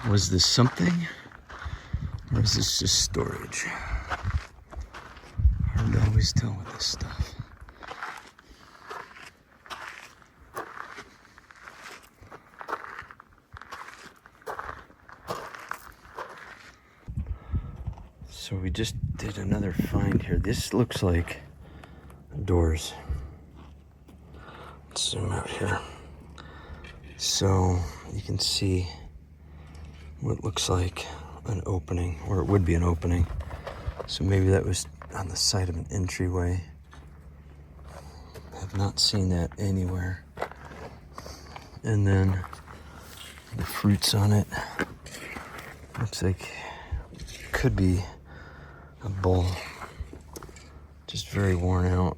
Was this something? Or is this just storage? Hard to always tell with this stuff. So we just did another find here. This looks like doors. Let's zoom out here. So you can see what looks like an opening, or it would be an opening. So maybe that was on the side of an entryway. I've not seen that anywhere. And then the fruits on it. Looks like could be a bowl. Just very worn out.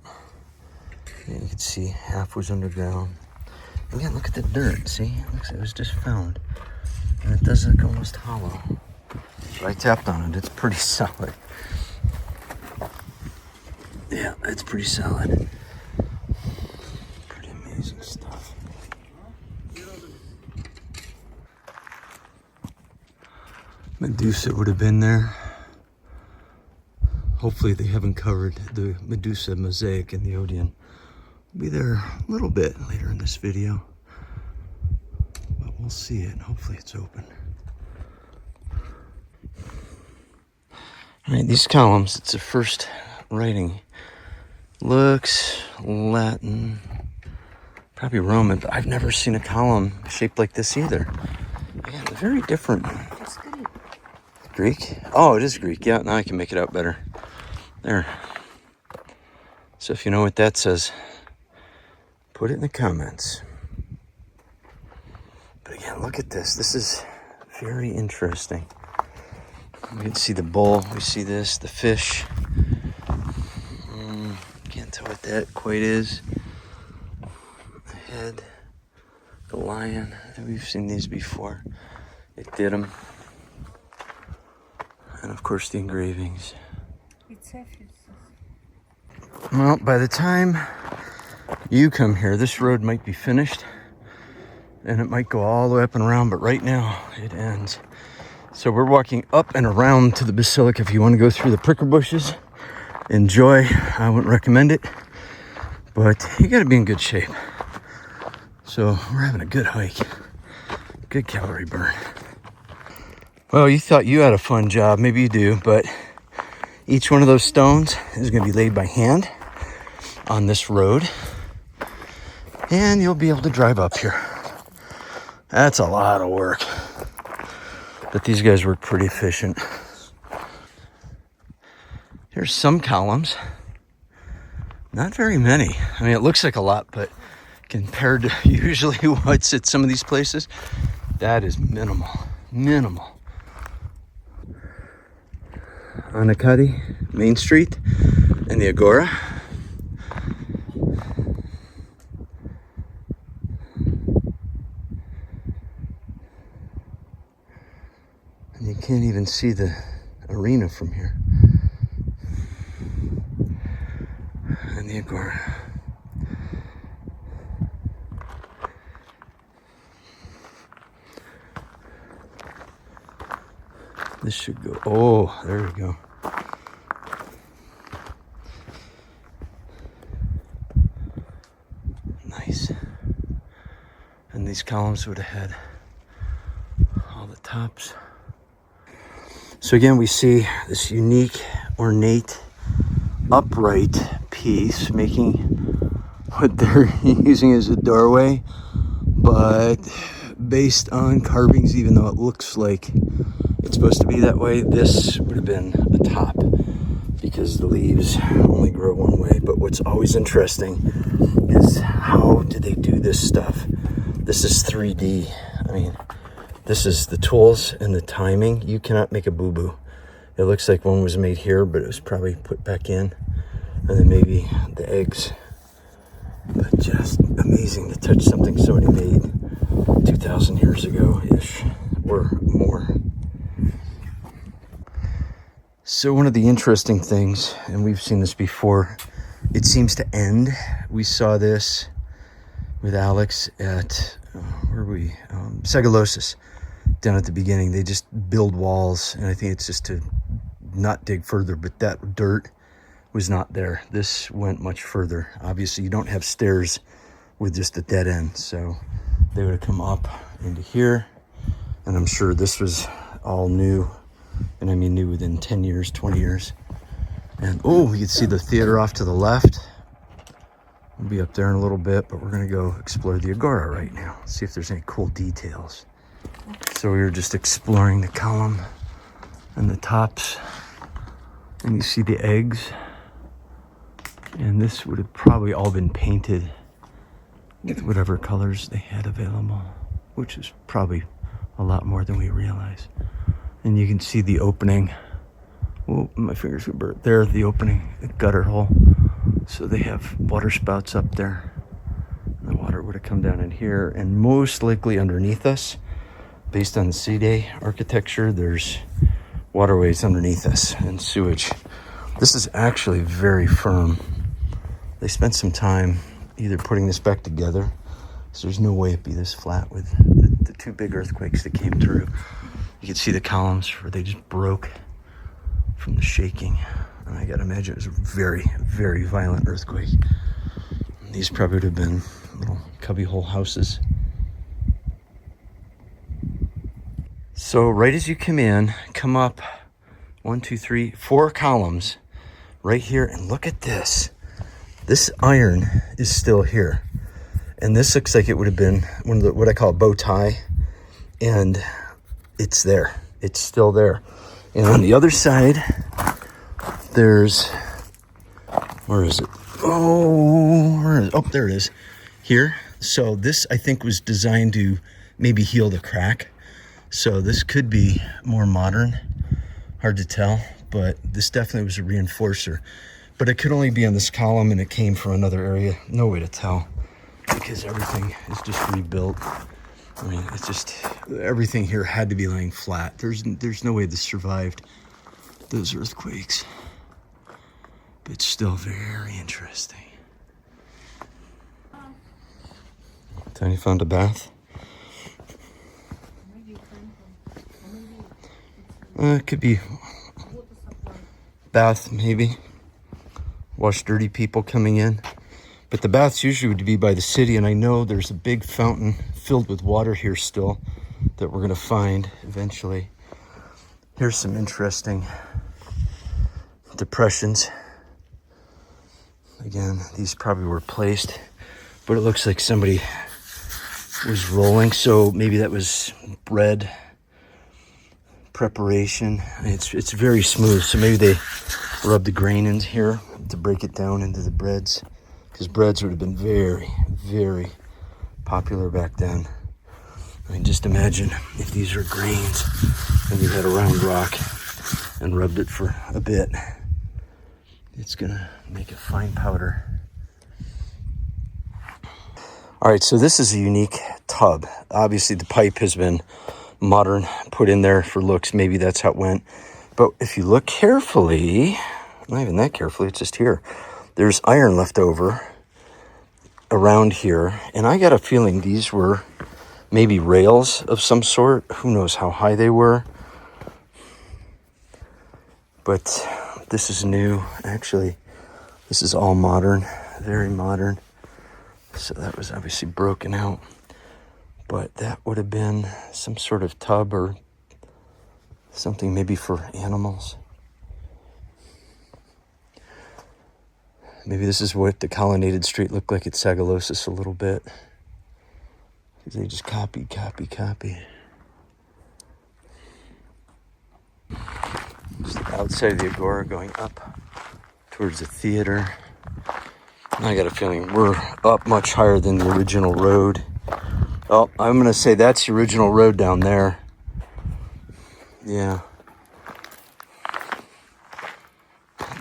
And you can see half was underground. Again, look at the dirt, see? It looks like it was just found. And it does look almost hollow. So I tapped on it, it's pretty solid. Yeah, it's pretty solid. Pretty amazing stuff. Medusa would have been there. Hopefully they haven't covered the Medusa mosaic in the Odeon. Be there a little bit later in this video, but we'll see it. Hopefully it's open. All right, these columns, it's the first writing. Looks Latin, probably Roman, but I've never seen a column shaped like this either. Yeah, very different. It's Greek. Greek? Oh, it is Greek. Yeah, now I can make it out better. There. So if you know what that says, put it in the comments. But again, look at this. This is very interesting. We can see the bull. We see this, the fish. Can't tell what that quite is. The head, the lion. We've seen these before. It did them. And of course the engravings. It's Ephesus. Well, by the time you come here, this road might be finished. And it might go all the way up and around, but right now it ends. So we're walking up and around to the basilica. If you want to go through the prickle bushes, enjoy. I wouldn't recommend it, but you got to be in good shape. So we're having a good hike, good calorie burn. Well, you thought you had a fun job. Maybe you do, but each one of those stones is going to be laid by hand on this road, and you'll be able to drive up here. That's a lot of work, but these guys work pretty efficient. Here's some columns. Not very many. I mean, it looks like a lot, but compared to usually what's at some of these places, that is minimal. Minimal. Anakati, Main Street, and the Agora. And you can't even see the arena from here. And the Agora. This should go, oh, there we go. Nice. And these columns would have had all the tops. So again, we see this unique, ornate, upright piece making what they're using as a doorway, but based on carvings, even though it looks like it's supposed to be that way, this would have been a top because the leaves only grow one way. But what's always interesting is how did they do this stuff? This is 3D. I mean, this is the tools and the timing. You cannot make a boo-boo. It looks like one was made here, but it was probably put back in. And then maybe the eggs. But just amazing to touch something somebody made 2,000 years ago-ish or more. So one of the interesting things, and we've seen this before, it seems to end. We saw this with Alex at, where were we? Sagalosis. down at the beginning, they just build walls, and I think it's just to not dig further, but that dirt was not there. This went much further. Obviously, you don't have stairs with just a dead end, so they would have come up into here, and I'm sure this was all new, and I mean new within 10 years, 20 years. And oh, you can see the theater off to the left. We'll be up there in a little bit, but we're gonna go explore the Agora right now, see if there's any cool details. So we were just exploring the column and the tops, and you see the eggs, and this would have probably all been painted with whatever colors they had available, which is probably a lot more than we realize. And you can see the opening. Oh, my fingers were burnt. There, the opening, the gutter hole. So they have water spouts up there. The water would have come down in here, and most likely underneath us, based on the sea day architecture, there's waterways underneath us and sewage. This is actually very firm. They spent some time either putting this back together, so there's no way it'd be this flat with the two big earthquakes that came through. You can see the columns where they just broke from the shaking. And I gotta imagine it was a very, very violent earthquake. These probably would have been little cubbyhole houses. So right as you come in, come up 1, 2, 3, 4 columns right here, and look at this. This iron is still here. And this looks like it would have been one of the, what I call a bow tie. And it's there. It's still there. And on the other side, there's, where is it? Oh, where is it? Oh, there it is. Here. So this, I think, was designed to maybe heal the crack. So this could be more modern. Hard to tell, but this definitely was a reinforcer. But it could only be on this column, and it came from another area. No way to tell, because everything is just rebuilt. I mean, it's just, everything here had to be laying flat. There's no way this survived those earthquakes. But it's still very interesting. Tony found a bath. It could be bath, maybe. Wash dirty people coming in. But the baths usually would be by the city, and I know there's a big fountain filled with water here still that we're gonna find eventually. Here's some interesting depressions. Again, these probably were placed, but it looks like somebody was rolling, so maybe that was bread preparation. It's very smooth, so maybe they rubbed the grain in here to break it down into the breads, because breads would have been very, very popular back then. I mean, just imagine if these are grains and you had a round rock and rubbed it for a bit. It's gonna make a fine powder. All right, so this is a unique tub. Obviously the pipe has been modern, put in there for looks. Maybe that's how it went. But if you look carefully, not even that carefully, it's just here. There's iron left over around here. And I got a feeling these were maybe rails of some sort. Who knows how high they were. But this is new. Actually, this is all modern, very modern. So that was obviously broken out. But that would have been some sort of tub or something maybe for animals. Maybe this is what the colonnaded street looked like at Sagalosas a little bit. Because they just copy. Just the outside of the Agora going up towards the theater. And I got a feeling we're up much higher than the original road. Oh, I'm going to say that's the original road down there. Yeah.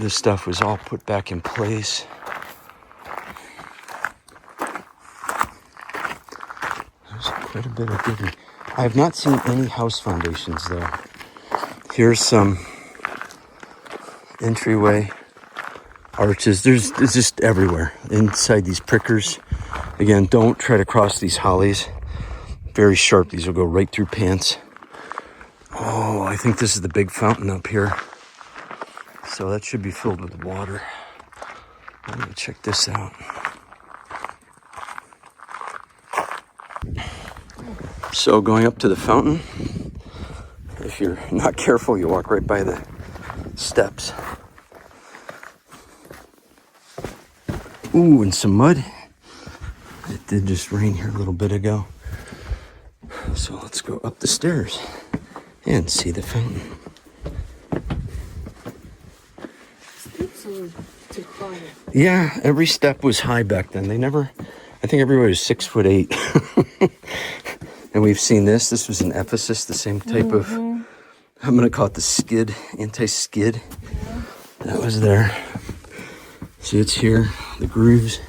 This stuff was all put back in place. There's quite a bit of digging. I have not seen any house foundations though. Here's some entryway arches. It's just everywhere inside these prickers. Again, don't try to cross these hollies. Very sharp. These will go right through pants. Oh, I think this is the big fountain up here. So that should be filled with water. I'm gonna check this out. So going up to the fountain, if you're not careful, you walk right by the steps. Ooh, and some mud. It did just rain here a little bit ago. So let's go up the stairs and see the fountain. Steps are too high. Yeah, every step was high back then. I think everybody was 6'8". And we've seen this. This was in Ephesus, the same type of, I'm going to call it the skid, anti-skid. Yeah. That was there. See, it's here, the grooves.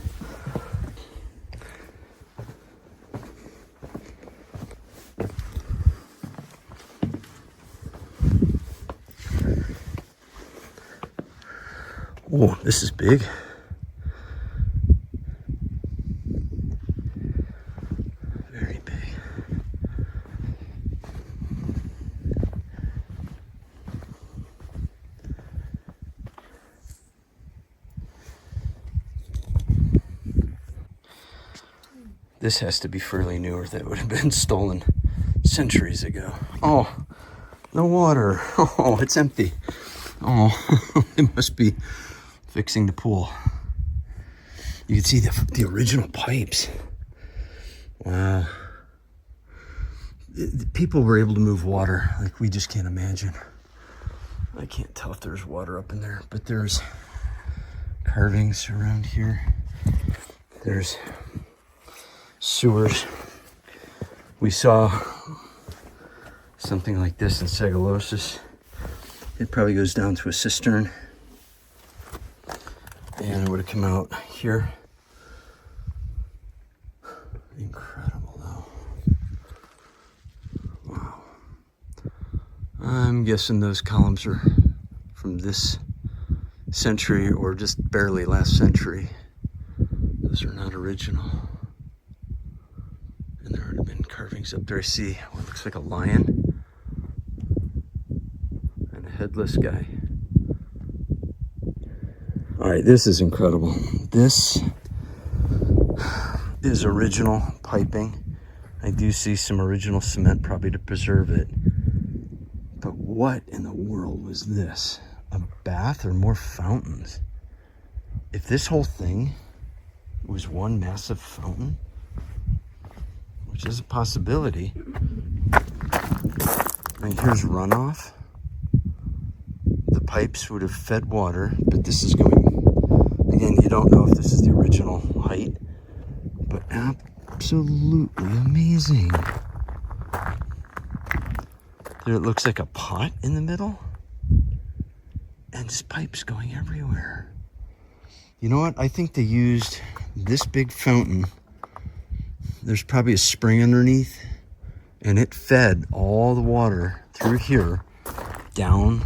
Oh, this is big. Very big. This has to be fairly new, or that would have been stolen centuries ago. Oh, no water. Oh, it's empty. Oh, it must be fixing the pool. You can see the original pipes. Wow. People were able to move water like we just can't imagine. I can't tell if there's water up in there, but there's carvings around here. There's sewers. We saw something like this in Segalosis. It probably goes down to a cistern. And it would have come out here. Incredible though. Wow. I'm guessing those columns are from this century or just barely last century. Those are not original. And there would have been carvings up there. I see what looks like a lion and a headless guy. All right, this is incredible. This is original piping. I do see some original cement probably to preserve it. But what in the world was this? A bath or more fountains? If this whole thing was one massive fountain, which is a possibility. I mean, here's runoff. The pipes would have fed water, but this is going, again, you don't know if this is the original height, but absolutely amazing. There it looks like a pot in the middle, and just pipes going everywhere. You know what? I think they used this big fountain. There's probably a spring underneath, and it fed all the water through here down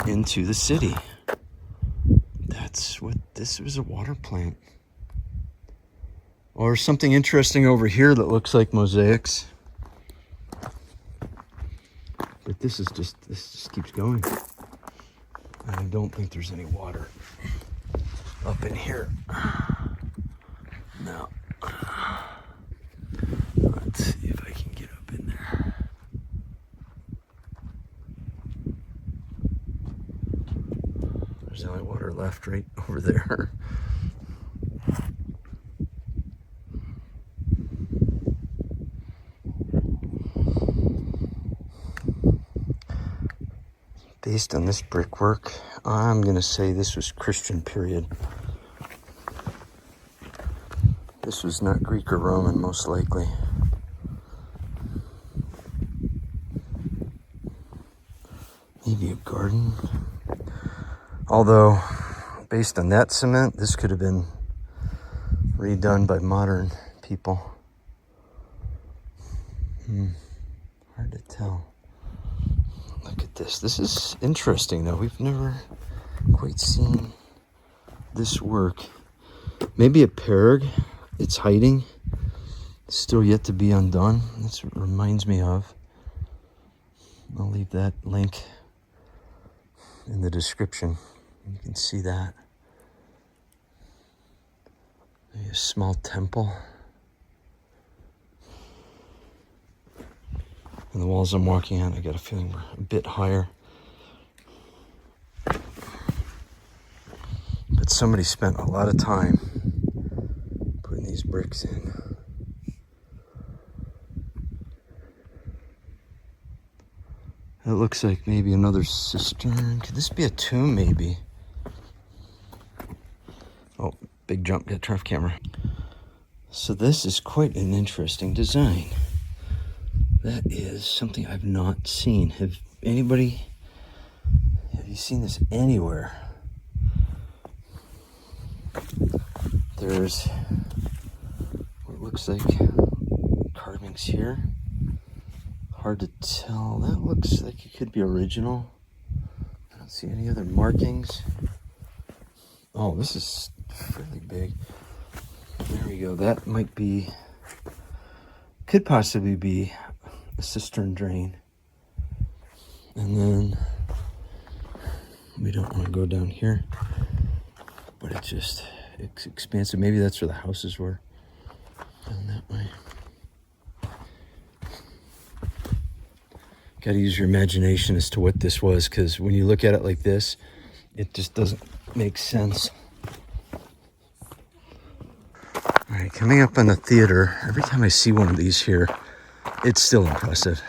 into the city. That's what this was, a water plant. Or something interesting over here that looks like mosaics. But this just keeps going. And I don't think there's any water up in here. No. Let's see if I can get up in there. There's the only water left right over there. Based on this brickwork, I'm going to say this was Christian period. This was not Greek or Roman, most likely. Maybe a garden. Although, based on that cement, this could have been redone by modern people. Hard to tell. Look at this. This is interesting, though. We've never quite seen this work. Maybe a perg. It's hiding. It's still yet to be undone. That's what it reminds me of. I'll leave that link in the description. You can see that. Maybe a small temple. And the walls I'm walking on, I got a feeling we're a bit higher. But somebody spent a lot of time putting these bricks in. It looks like maybe another cistern. Could this be a tomb, maybe? Oh, big jump, get turf camera. So this is quite an interesting design. That is something I've not seen. Have you seen this anywhere? There's what looks like carvings here. Hard to tell. That looks like it could be original. I don't see any other markings. Oh, this is fairly big. There we go. That might be, could possibly be a cistern drain. And then we don't want to go down here, but it's expansive. Maybe that's where the houses were, down that way. Got to use your imagination as to what this was, because when you look at it like this, it just doesn't make sense. All right, coming up on the theater, every time I see one of these here, it's still impressive.